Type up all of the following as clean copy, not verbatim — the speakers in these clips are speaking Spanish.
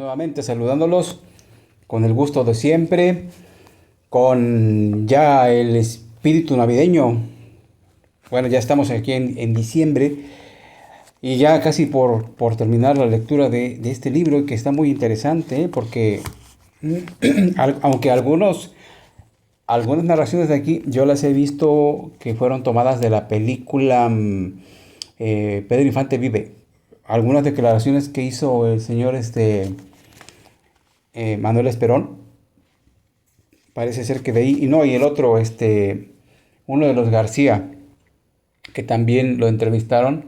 nuevamente saludándolos con el gusto de siempre, con ya el espíritu navideño. Bueno, ya estamos aquí en diciembre y ya casi por terminar la lectura de este libro que está muy interesante, porque aunque algunas narraciones de aquí yo las he visto que fueron tomadas de la película Pedro Infante Vive. Algunas declaraciones que hizo el señor Manuel Esperón, parece ser que de ahí, y no, y el otro, uno de los García, que también lo entrevistaron,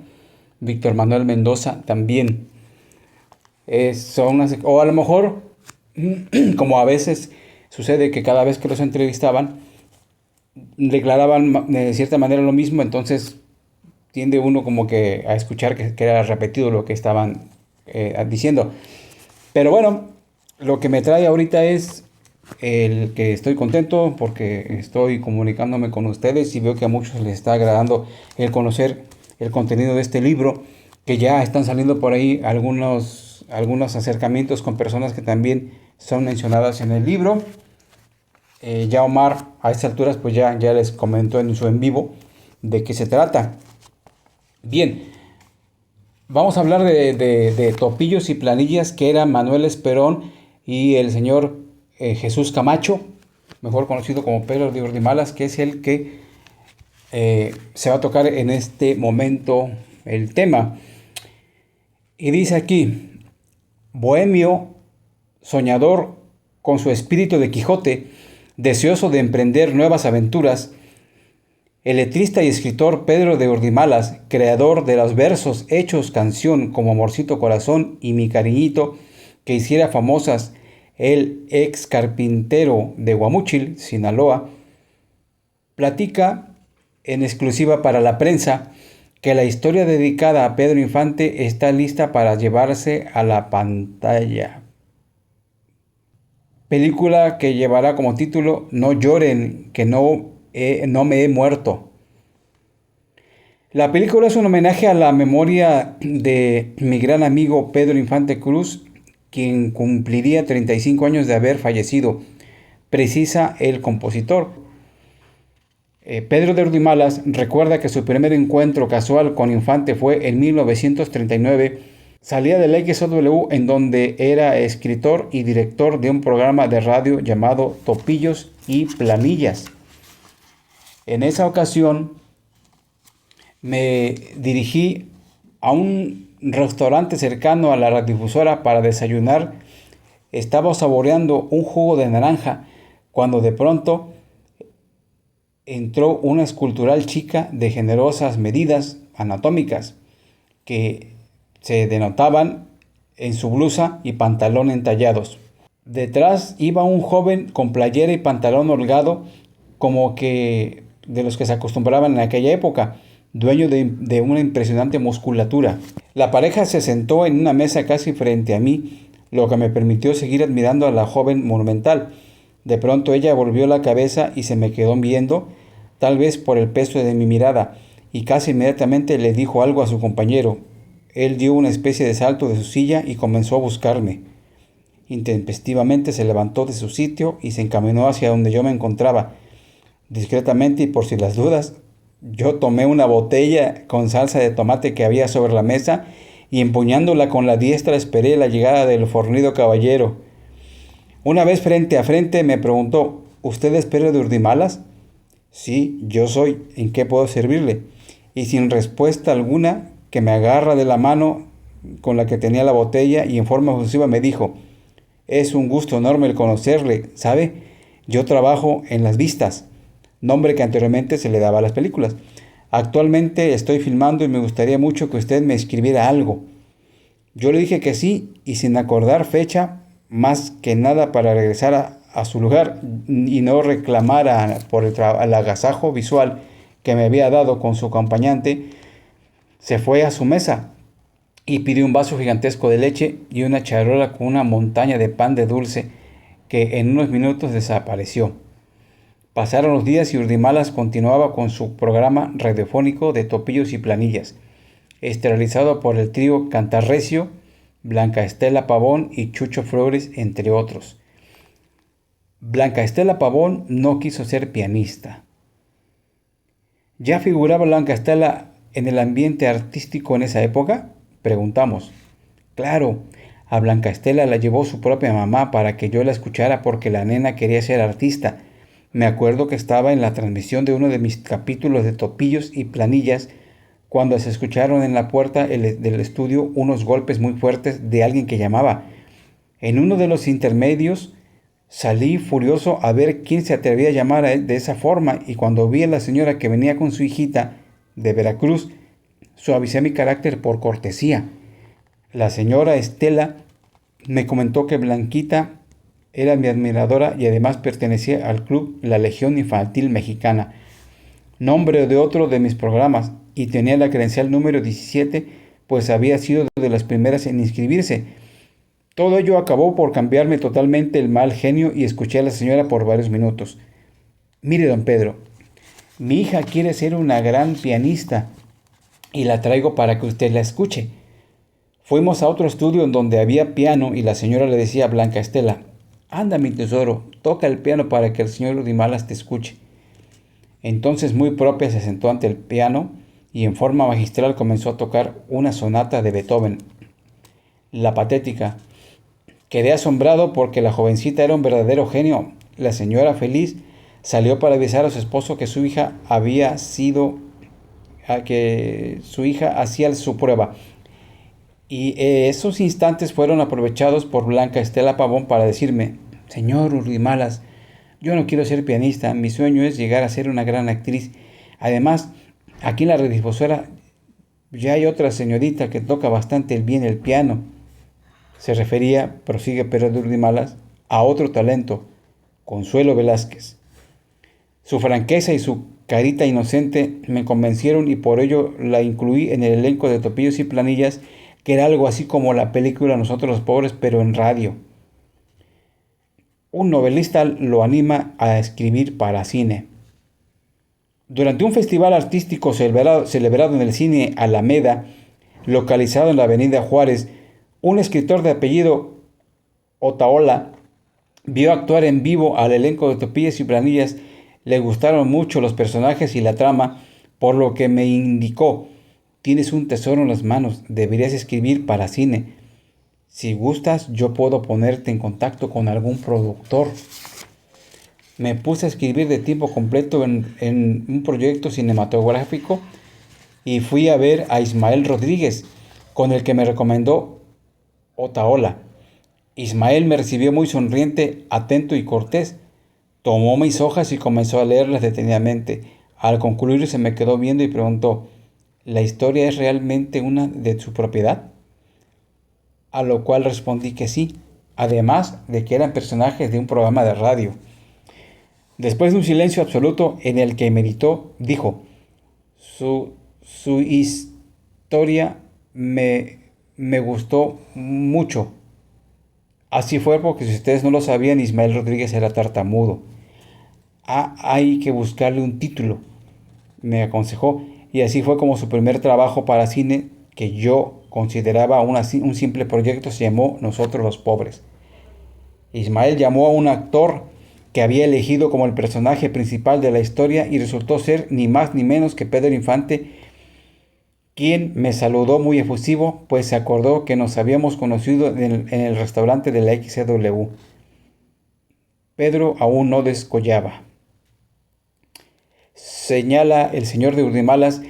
Víctor Manuel Mendoza, también. O a lo mejor, como a veces sucede que cada vez que los entrevistaban, declaraban de cierta manera lo mismo, entonces tiende uno como que a escuchar que era repetido lo que estaban diciendo. Pero bueno, lo que me trae ahorita es el que estoy contento porque estoy comunicándome con ustedes y veo que a muchos les está agradando el conocer el contenido de este libro, que ya están saliendo por ahí algunos acercamientos con personas que también son mencionadas en el libro. Ya Omar a estas alturas pues ya les comentó en su en vivo de qué se trata. Bien, vamos a hablar de topillos y planillas, que eran Manuel Esperón y el señor Jesús Camacho, mejor conocido como Pedro de Urdimalas, que es el que se va a tocar en este momento el tema. Y dice aquí: bohemio, soñador con su espíritu de Quijote, deseoso de emprender nuevas aventuras, el letrista y escritor Pedro de Urdimalas, creador de los versos hechos canción como Amorcito Corazón y Mi Cariñito, que hiciera famosas el ex carpintero de Guamúchil, Sinaloa, platica en exclusiva para la prensa que la historia dedicada a Pedro Infante está lista para llevarse a la pantalla. Película que llevará como título No lloren, que no me he muerto. La película es un homenaje a la memoria de mi gran amigo Pedro Infante Cruz, quien cumpliría 35 años de haber fallecido, precisa el compositor. Pedro de Urdimalas recuerda que su primer encuentro casual con Infante fue en 1939. Salía del XW, en donde era escritor y director de un programa de radio llamado Topillos y Planillas. En esa ocasión me dirigí a un restaurante cercano a la radiodifusora para desayunar. Estaba saboreando un jugo de naranja cuando de pronto entró una escultural chica de generosas medidas anatómicas que se denotaban en su blusa y pantalón entallados. Detrás iba un joven con playera y pantalón holgado, como que de los que se acostumbraban en aquella época, dueño de una impresionante musculatura. La pareja se sentó en una mesa casi frente a mí, lo que me permitió seguir admirando a la joven monumental. De pronto ella volvió la cabeza y se me quedó viendo, tal vez por el peso de mi mirada, y casi inmediatamente le dijo algo a su compañero. Él dio una especie de salto de su silla y comenzó a buscarme. Intempestivamente se levantó de su sitio y se encaminó hacia donde yo me encontraba. Discretamente y por si las dudas, yo tomé una botella con salsa de tomate que había sobre la mesa y empuñándola con la diestra esperé la llegada del fornido caballero. Una vez frente a frente me preguntó: ¿Usted es Pedro de Urdimalas? Sí, yo soy. ¿En qué puedo servirle? Y sin respuesta alguna, que me agarra de la mano con la que tenía la botella y en forma efusiva me dijo: es un gusto enorme el conocerle, ¿sabe? Yo trabajo en Las Vistas, nombre que anteriormente se le daba a las películas. Actualmente estoy filmando y me gustaría mucho que usted me escribiera algo. Yo le dije que sí, y sin acordar fecha, más que nada para regresar a su lugar y no reclamara por el agasajo visual que me había dado con su acompañante, se fue a su mesa y pidió un vaso gigantesco de leche y una charola con una montaña de pan de dulce, que en unos minutos desapareció. Pasaron los días y Urdimalas continuaba con su programa radiofónico de Topillos y Planillas, realizado por el trío Cantarrecio, Blanca Estela Pavón y Chucho Flores, entre otros. Blanca Estela Pavón no quiso ser pianista. ¿Ya figuraba Blanca Estela en el ambiente artístico en esa época? Preguntamos. Claro, a Blanca Estela la llevó su propia mamá para que yo la escuchara porque la nena quería ser artista. Me acuerdo que estaba en la transmisión de uno de mis capítulos de Topillos y Planillas cuando se escucharon en la puerta del estudio unos golpes muy fuertes de alguien que llamaba. En uno de los intermedios salí furioso a ver quién se atrevía a llamar a él de esa forma y cuando vi a la señora que venía con su hijita de Veracruz, suavicé mi carácter por cortesía. La señora Estela me comentó que Blanquita era mi admiradora y además pertenecía al club La Legión Infantil Mexicana, nombre de otro de mis programas, y tenía la credencial número 17, pues había sido de las primeras en inscribirse. Todo ello acabó por cambiarme totalmente el mal genio y escuché a la señora por varios minutos. Mire, don Pedro, mi hija quiere ser una gran pianista y la traigo para que usted la escuche. Fuimos a otro estudio en donde había piano y la señora le decía a Blanca Estela, anda mi tesoro, toca el piano para que el señor Urimalas te escuche. Entonces muy propia se sentó ante el piano y en forma magistral comenzó a tocar una sonata de Beethoven, La Patética. Quedé asombrado porque la jovencita era un verdadero genio. La señora feliz salió para avisar a su esposo que su hija hacía su prueba. Y esos instantes fueron aprovechados por Blanca Estela Pavón para decirme, señor Urimalas, yo no quiero ser pianista, mi sueño es llegar a ser una gran actriz. Además, aquí en la radiodifusora ya hay otra señorita que toca bastante bien el piano. Se refería, prosigue Pedro de Urimalas, a otro talento, Consuelo Velázquez. Su franqueza y su carita inocente me convencieron y por ello la incluí en el elenco de Topillos y Planillas, que era algo así como la película Nosotros los Pobres, pero en radio. Un novelista lo anima a escribir para cine. Durante un festival artístico celebrado en el cine Alameda, localizado en la avenida Juárez, un escritor de apellido Otaola vio actuar en vivo al elenco de Topillas y Planillas. Le gustaron mucho los personajes y la trama, por lo que me indicó, tienes un tesoro en las manos, deberías escribir para cine. Si gustas, yo puedo ponerte en contacto con algún productor. Me puse a escribir de tiempo completo en un proyecto cinematográfico y fui a ver a Ismael Rodríguez, con el que me recomendó Otaola. Ismael me recibió muy sonriente, atento y cortés. Tomó mis hojas y comenzó a leerlas detenidamente. Al concluir se me quedó viendo y preguntó, ¿la historia es realmente una de su propiedad? A lo cual respondí que sí, además de que eran personajes de un programa de radio. Después de un silencio absoluto en el que meditó, dijo, su historia me gustó mucho. Así fue porque si ustedes no lo sabían, Ismael Rodríguez era tartamudo. Hay que buscarle un título, me aconsejó, y así fue como su primer trabajo para cine, que yo consideraba un simple proyecto, se llamó Nosotros los Pobres. Ismael llamó a un actor que había elegido como el personaje principal de la historia y resultó ser ni más ni menos que Pedro Infante, quien me saludó muy efusivo, pues se acordó que nos habíamos conocido en el restaurante de la XCW. Pedro aún no descollaba. Señala el señor de Urdimalas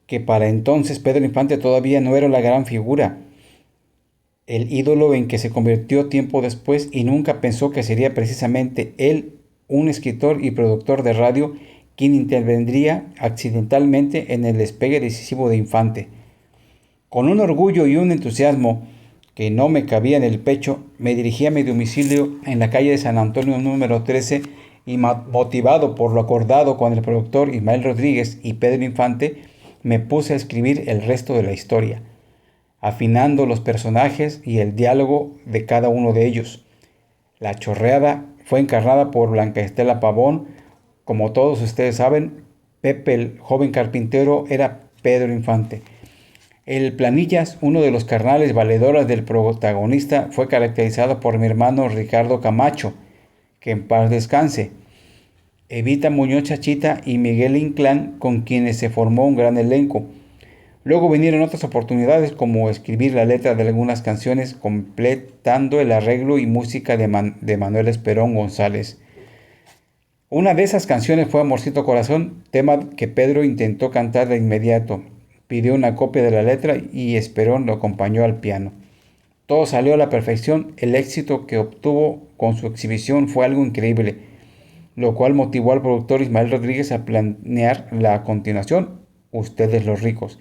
que para entonces Pedro Infante todavía no era la gran figura, el ídolo en que se convirtió tiempo después, y nunca pensó que sería precisamente él, un escritor y productor de radio, quien intervendría accidentalmente en el despegue decisivo de Infante. Con un orgullo y un entusiasmo que no me cabía en el pecho, me dirigí a mi domicilio en la calle de San Antonio número 13 y motivado por lo acordado con el productor Ismael Rodríguez y Pedro Infante, me puse a escribir el resto de la historia, afinando los personajes y el diálogo de cada uno de ellos. La chorreada fue encarnada por Blanca Estela Pavón. Como todos ustedes saben, Pepe, el joven carpintero, era Pedro Infante. El Planillas, uno de los carnales valedores del protagonista, fue caracterizado por mi hermano Ricardo Camacho, que en paz descanse, Evita Muñoz Chachita y Miguel Inclán, con quienes se formó un gran elenco. Luego vinieron otras oportunidades como escribir la letra de algunas canciones, completando el arreglo y música de Manuel Esperón González. Una de esas canciones fue Amorcito Corazón, tema que Pedro intentó cantar de inmediato. Pidió una copia de la letra y Esperón lo acompañó al piano. Todo salió a la perfección, el éxito que obtuvo con su exhibición fue algo increíble, lo cual motivó al productor Ismael Rodríguez a planear la continuación, Ustedes los Ricos,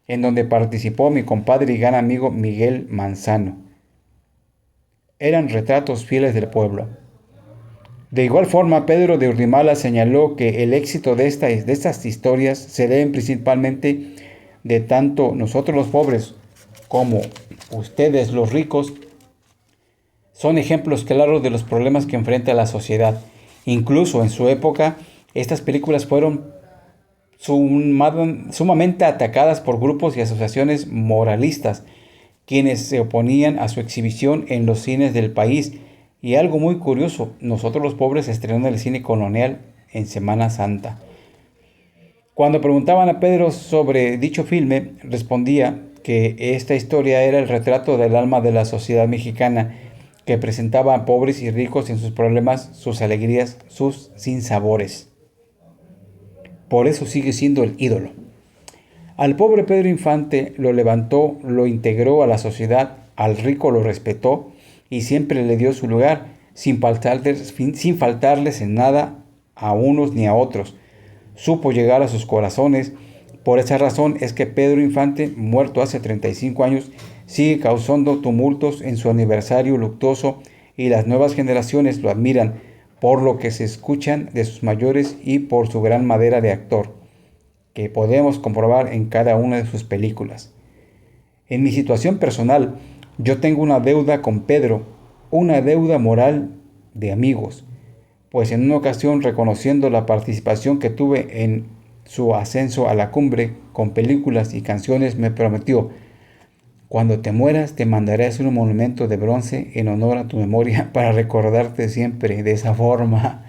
en donde participó mi compadre y gran amigo Miguel Manzano. Eran retratos fieles del pueblo. De igual forma, Pedro de Urdimala señaló que el éxito de estas historias se debe principalmente de tanto nosotros los pobres como ustedes los ricos, son ejemplos claros de los problemas que enfrenta la sociedad. Incluso en su época, estas películas fueron sumamente atacadas por grupos y asociaciones moralistas, quienes se oponían a su exhibición en los cines del país. Y algo muy curioso, Nosotros los Pobres se estrenó en el cine colonial en Semana Santa. Cuando preguntaban a Pedro sobre dicho filme, respondía que esta historia era el retrato del alma de la sociedad mexicana, que presentaba a pobres y ricos en sus problemas, sus alegrías, sus sinsabores. Por eso sigue siendo el ídolo. Al pobre Pedro Infante lo levantó, lo integró a la sociedad, al rico lo respetó y siempre le dio su lugar, sin faltarles en nada a unos ni a otros. Supo llegar a sus corazones. Por esa razón es que Pedro Infante, muerto hace 35 años, sigue causando tumultos en su aniversario luctuoso y las nuevas generaciones lo admiran por lo que se escuchan de sus mayores y por su gran madera de actor, que podemos comprobar en cada una de sus películas. En mi situación personal, yo tengo una deuda con Pedro, una deuda moral de amigos, pues en una ocasión, reconociendo la participación que tuve en su ascenso a la cumbre con películas y canciones, me prometió: cuando te mueras te mandaré a hacer un monumento de bronce en honor a tu memoria para recordarte siempre de esa forma.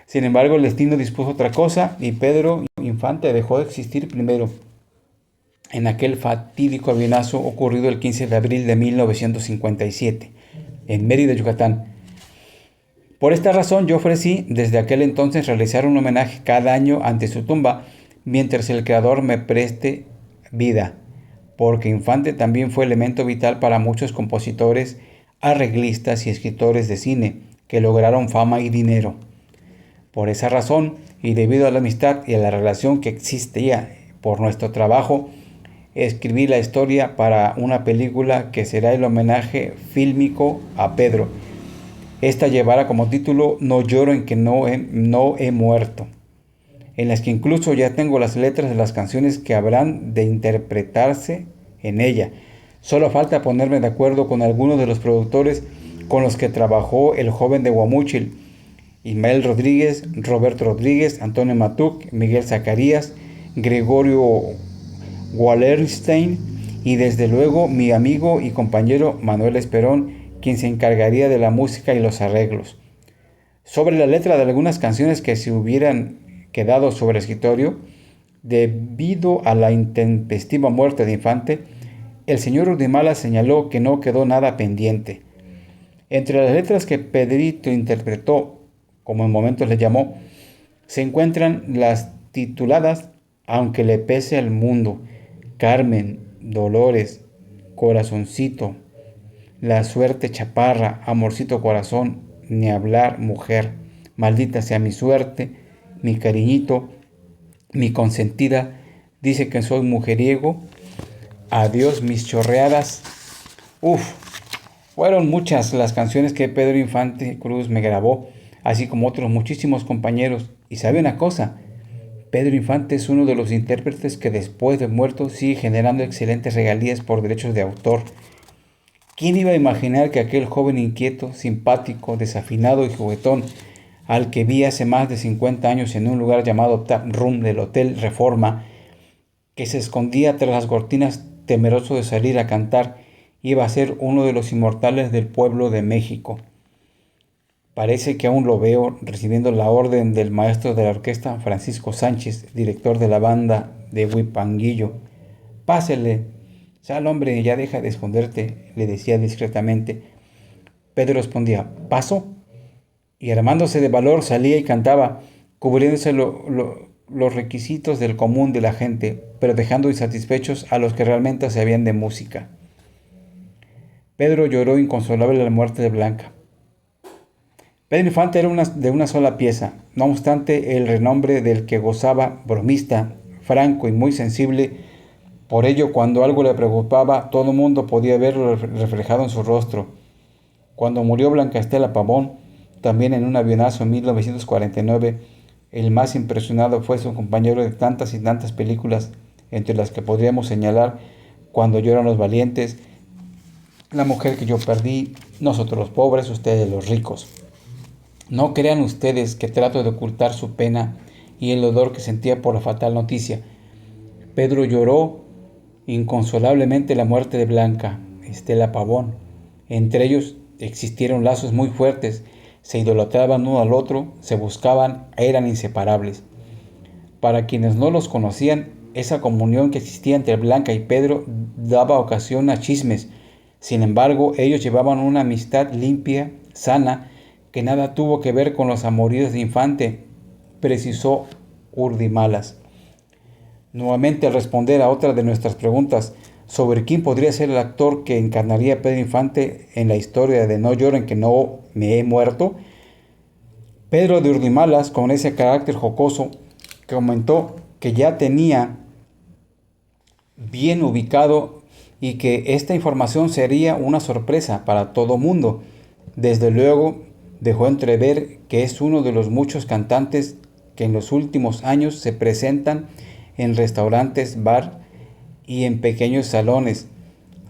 Sin embargo, el destino dispuso otra cosa y Pedro Infante dejó de existir primero en aquel fatídico avionazo ocurrido el 15 de abril de 1957 en Mérida, Yucatán. Por esta razón yo ofrecí desde aquel entonces realizar un homenaje cada año ante su tumba mientras el creador me preste vida, porque Infante también fue elemento vital para muchos compositores, arreglistas y escritores de cine que lograron fama y dinero. Por esa razón, y debido a la amistad y a la relación que existía por nuestro trabajo, escribí la historia para una película que será el homenaje fílmico a Pedro. Esta llevará como título No lloro en que no he muerto, en las que incluso ya tengo las letras de las canciones que habrán de interpretarse en ella. Solo falta ponerme de acuerdo con algunos de los productores con los que trabajó el joven de Guamúchil: Ismael Rodríguez, Roberto Rodríguez, Antonio Matuc, Miguel Zacarías, Gregorio Wallerstein y desde luego mi amigo y compañero Manuel Esperón, quien se encargaría de la música y los arreglos. Sobre la letra de algunas canciones que se hubieran quedado sobre el escritorio, debido a la intempestiva muerte de Infante, el señor Urdimala señaló que no quedó nada pendiente. Entre las letras que Pedrito interpretó, como en momentos le llamó, se encuentran las tituladas Aunque le pese al mundo, Carmen, Dolores, Corazoncito, La suerte chaparra, Amorcito corazón, Ni hablar mujer, Maldita sea mi suerte, Mi cariñito, Mi consentida, Dice que soy mujeriego, Adiós mis chorreadas. Fueron muchas las canciones que Pedro Infante Cruz me grabó, así como otros muchísimos compañeros. Y sabe una cosa, Pedro Infante es uno de los intérpretes que después de muerto sigue generando excelentes regalías por derechos de autor. ¿Quién iba a imaginar que aquel joven inquieto, simpático, desafinado y juguetón, al que vi hace más de 50 años en un lugar llamado Tap Room del Hotel Reforma, que se escondía tras las cortinas temeroso de salir a cantar, iba a ser uno de los inmortales del pueblo de México. Parece que aún lo veo recibiendo la orden del maestro de la orquesta, Francisco Sánchez, director de la banda de Huipanguillo. Pásele, sal hombre, ya deja de esconderte, le decía discretamente. Pedro respondía, paso, y armándose de valor salía y cantaba, cubriéndose los requisitos del común de la gente, pero dejando insatisfechos a los que realmente sabían de música. Pedro lloró inconsolable la muerte de Blanca. Pedro Infante era de una sola pieza, no obstante el renombre del que gozaba, bromista, franco y muy sensible. Por ello, cuando algo le preocupaba, todo el mundo podía verlo reflejado en su rostro. Cuando murió Blanca Estela Pavón, también en un avionazo en 1949, el más impresionado fue su compañero de tantas y tantas películas, entre las que podríamos señalar Cuando lloran los valientes, La mujer que yo perdí, Nosotros los pobres, ustedes los ricos. No crean ustedes que trato de ocultar su pena y el dolor que sentía por la fatal noticia. Pedro lloró inconsolablemente la muerte de Blanca Estela Pavón. Entre ellos existieron lazos muy fuertes, se idolatraban uno al otro, se buscaban, eran inseparables. Para quienes no los conocían, esa comunión que existía entre Blanca y Pedro daba ocasión a chismes. Sin embargo, ellos llevaban una amistad limpia, sana, que nada tuvo que ver con los amoríos de Infante, precisó Urdimalas. Nuevamente, al responder a otra de nuestras preguntas sobre quién podría ser el actor que encarnaría a Pedro Infante en la historia de No lloren que no me he muerto, Pedro de Urdimalas, con ese carácter jocoso, comentó que ya tenía bien ubicado y que esta información sería una sorpresa para todo mundo. Desde luego, dejó entrever que es uno de los muchos cantantes que en los últimos años se presentan en restaurantes, bar y en pequeños salones,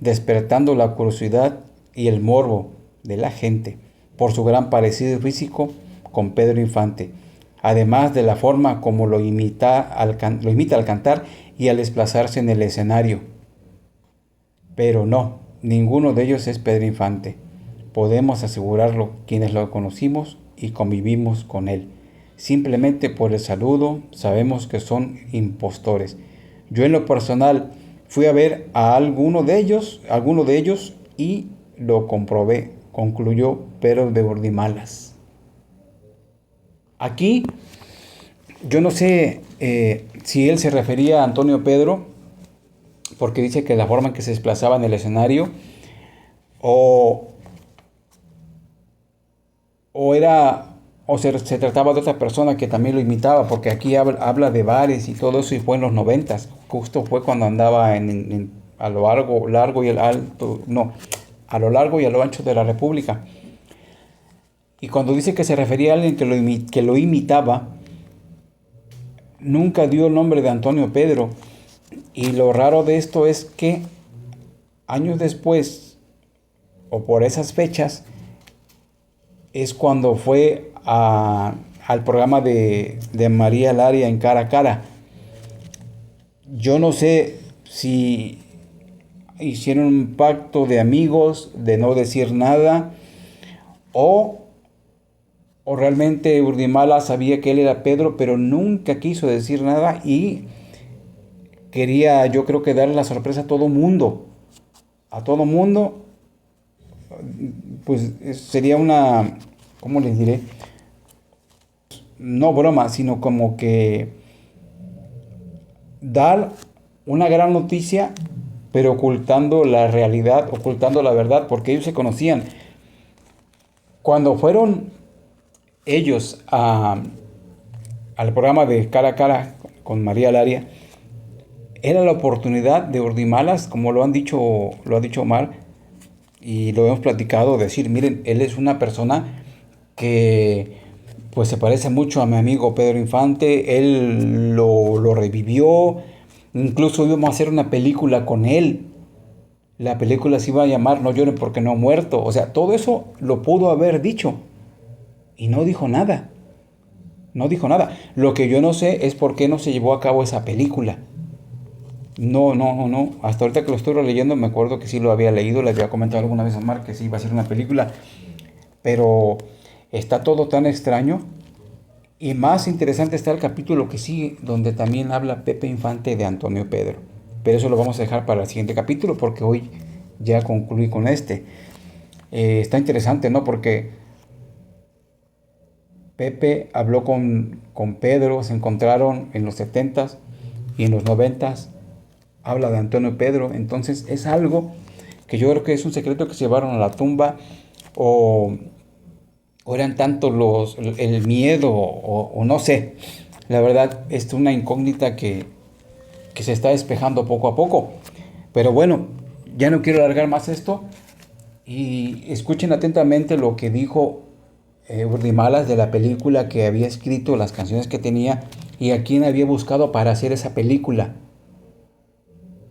despertando la curiosidad y el morbo de la gente por su gran parecido físico con Pedro Infante, además de la forma como lo imita al cantar y al desplazarse en el escenario. Pero no, ninguno de ellos es Pedro Infante. Podemos asegurarlo quienes lo conocimos y convivimos con él. Simplemente por el saludo sabemos que son impostores. Yo en lo personal fui a ver a alguno de ellos y lo comprobé, concluyó Pedro de Urdimalas. Aquí yo no sé si él se refería a Antonio Pedro, porque dice que la forma en que se desplazaba en el escenario, o se trataba de otra persona que también lo imitaba, porque aquí habla de bares y todo eso, y fue en los 90, justo fue cuando andaba a lo largo y a lo largo y a lo ancho de la República. Y cuando dice que se refería a alguien que lo imitaba, nunca dio el nombre de Antonio Pedro. Y lo raro de esto es que años después, o por esas fechas, es cuando fue al programa de María Laria en Cara a Cara. Yo no sé si hicieron un pacto de amigos, de no decir nada, o realmente Urdimalas sabía que él era Pedro, pero nunca quiso decir nada y quería, yo creo, que darle la sorpresa a todo mundo. A todo mundo, pues sería una, ¿cómo les diré? No broma, sino como que dar una gran noticia, pero ocultando la realidad, ocultando la verdad, porque ellos se conocían. Cuando fueron ellos al programa de Cara a Cara con María Laria, era la oportunidad de Urdimalas, como lo ha dicho Omar, y lo hemos platicado, decir, miren, él es una persona que pues se parece mucho a mi amigo Pedro Infante, él lo revivió, incluso íbamos a hacer una película con él. La película se iba a llamar No lloren porque no ha muerto. O sea, todo eso lo pudo haber dicho y no dijo nada. No dijo nada. Lo que yo no sé es por qué no se llevó a cabo esa película. No. Hasta ahorita que lo estoy releyendo me acuerdo que sí lo había leído, le había comentado alguna vez a Mar que sí iba a ser una película, pero está todo tan extraño. Y más interesante está el capítulo que sigue, donde también habla Pepe Infante de Antonio Pedro. Pero eso lo vamos a dejar para el siguiente capítulo porque hoy ya concluí con este. Está interesante, ¿no? Porque Pepe habló con Pedro, se encontraron en los 70s y en los 90s. Habla de Antonio Pedro, entonces es algo que yo creo que es un secreto que se llevaron a la tumba o, o eran tanto el miedo o no sé. La verdad es una incógnita que se está despejando poco a poco. Pero bueno, ya no quiero alargar más esto y escuchen atentamente lo que dijo Urdimalas de la película que había escrito, las canciones que tenía y a quién había buscado para hacer esa película.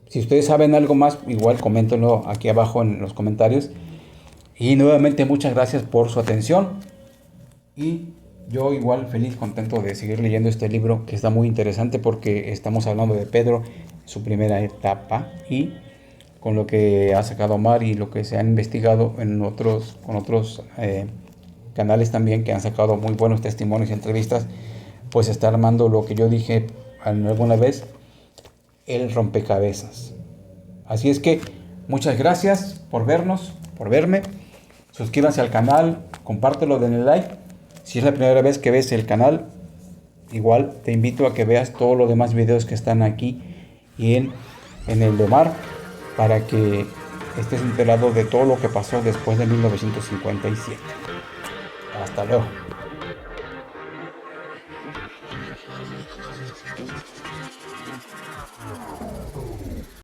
Si ustedes saben algo más, igual coméntenlo aquí abajo en los comentarios. Y nuevamente muchas gracias por su atención. Y yo igual feliz, contento de seguir leyendo este libro que está muy interesante porque estamos hablando de Pedro, su primera etapa y con lo que ha sacado Omar y lo que se han investigado con otros canales también que han sacado muy buenos testimonios y entrevistas, pues está armando lo que yo dije alguna vez, el rompecabezas. Así es que muchas gracias por vernos, por verme. Suscríbanse al canal, compártelo, denle like. Si es la primera vez que ves el canal, igual te invito a que veas todos los demás videos que están aquí y en el de Omar para que estés enterado de todo lo que pasó después de 1957. Hasta luego.